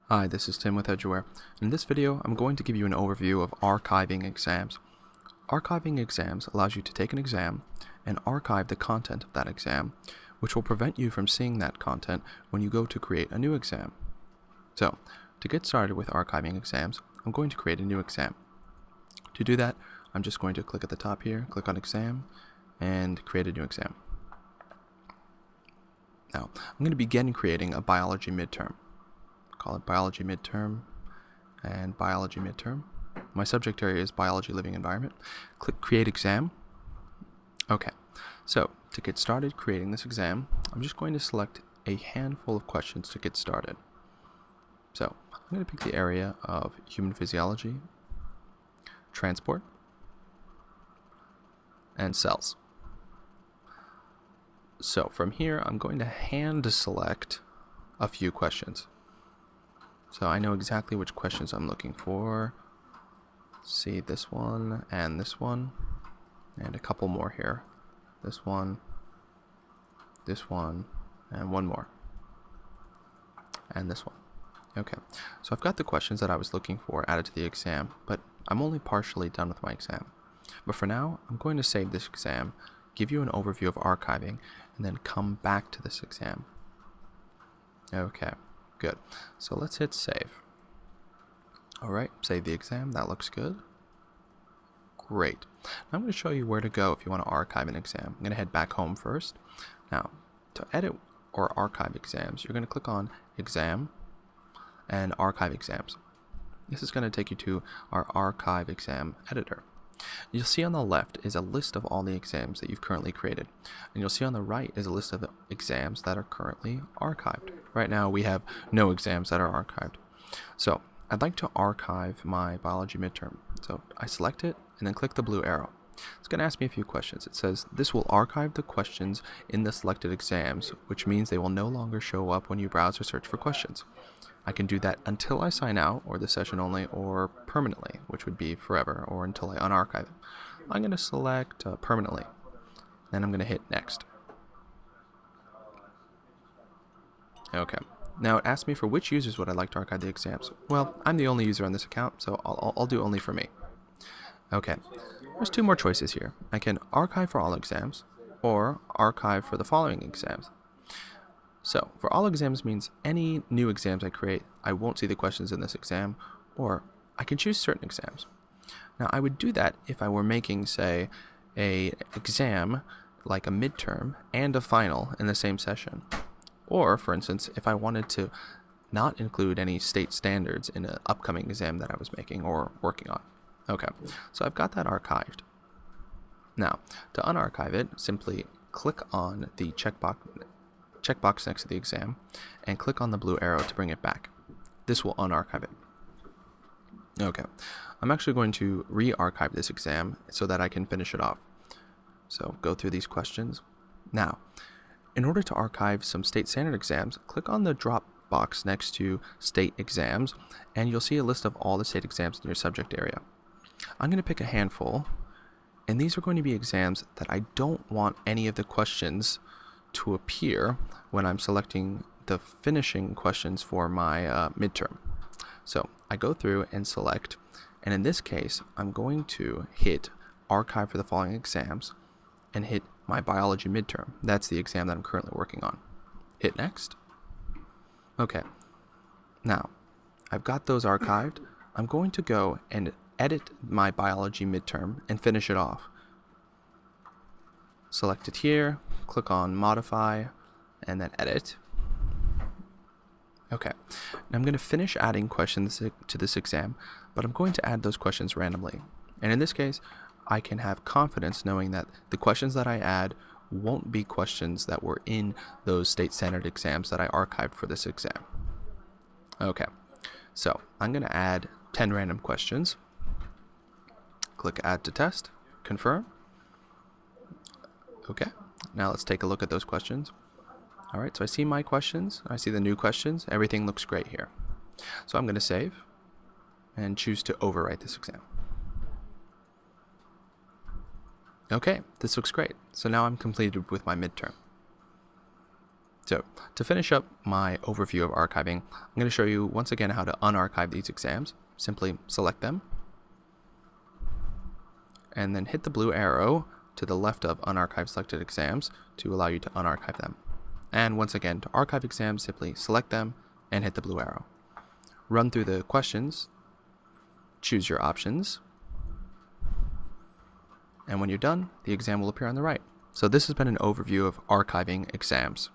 Hi, this is Tim with Edgeware. In this video, I'm going to give you an overview of archiving exams. Archiving exams allows you to take an exam and archive the content of that exam, which will prevent you from seeing that content when you go to create a new exam. So, to get started with archiving exams, I'm going to create a new exam. To do that, I'm just going to click at the top here, click on exam, and create a new exam. Now, I'm going to begin creating a biology midterm. Call it biology midterm and biology midterm. My subject area is biology living environment. Click create exam. Okay, so to get started creating this exam, I'm just going to select a handful of questions to get started. So I'm going to pick the area of human physiology, transport, and cells. So from here, I'm going to hand select a few questions. So I know exactly which questions I'm looking for. See this one, and a couple more here. This one, and one more. And this one. Okay, so I've got the questions that I was looking for added to the exam, but I'm only partially done with my exam. But for now, I'm going to save this exam, give you an overview of archiving, and then come back to this exam. Okay. Good. So let's hit save. Alright, save the exam. That looks good. Great. Now I'm going to show you where to go if you want to archive an exam. I'm going to head back home first. Now, to edit or archive exams, you're going to click on Exam and Archive Exams. This is going to take you to our Archive Exam Editor. You'll see on the left is a list of all the exams that you've currently created. And you'll see on the right is a list of the exams that are currently archived. Right now we have no exams that are archived. So I'd like to archive my biology midterm. So I select it and then click the blue arrow. It's going to ask me a few questions. It says this will archive the questions in the selected exams, which means they will no longer show up when you browse or search for questions. I can do that until I sign out, or the session only, or permanently, which would be forever, or until I unarchive it. I'm going to select permanently. Then I'm going to hit next. Okay. Now it asks me for which users would I like to archive the exams. Well, I'm the only user on this account, so I'll do only for me. Okay. There's two more choices here. I can archive for all exams, or archive for the following exams. So, for all exams means any new exams I create, I won't see the questions in this exam, or I can choose certain exams. Now, I would do that if I were making, say, an exam, like a midterm, and a final in the same session. Or, for instance, if I wanted to not include any state standards in an upcoming exam that I was making or working on. Okay, so I've got that archived. Now, to unarchive it, simply click on the checkbox next to the exam and click on the blue arrow to bring it back. This will unarchive it. Okay, I'm actually going to re-archive this exam so that I can finish it off. So go through these questions. Now, in order to archive some state standard exams, click on the drop box next to state exams and you'll see a list of all the state exams in your subject area. I'm going to pick a handful, and these are going to be exams that I don't want any of the questions to appear when I'm selecting the finishing questions for my midterm. So I go through and select, and in this case I'm going to hit archive for the following exams and hit my biology midterm. That's the exam that I'm currently working on. Hit next. Okay, now I've got those archived. I'm going to go and edit my biology midterm and finish it off. Select it here, click on modify, and then edit. Okay, now I'm going to finish adding questions to this exam, but I'm going to add those questions randomly. And in this case, I can have confidence knowing that the questions that I add won't be questions that were in those state standard exams that I archived for this exam. Okay, so I'm going to add 10 random questions. Click add to test, confirm. Okay, now let's take a look at those questions. Alright, so I see my questions, I see the new questions, everything looks great here. So I'm going to save and choose to overwrite this exam. Okay, this looks great. So now I'm completed with my midterm. So, to finish up my overview of archiving, I'm going to show you once again how to unarchive these exams. Simply select them, and then hit the blue arrow to the left of unarchive selected exams to allow you to unarchive them. And once again, to archive exams, simply select them and hit the blue arrow. Run through the questions, choose your options, and when you're done, the exam will appear on the right. So this has been an overview of archiving exams.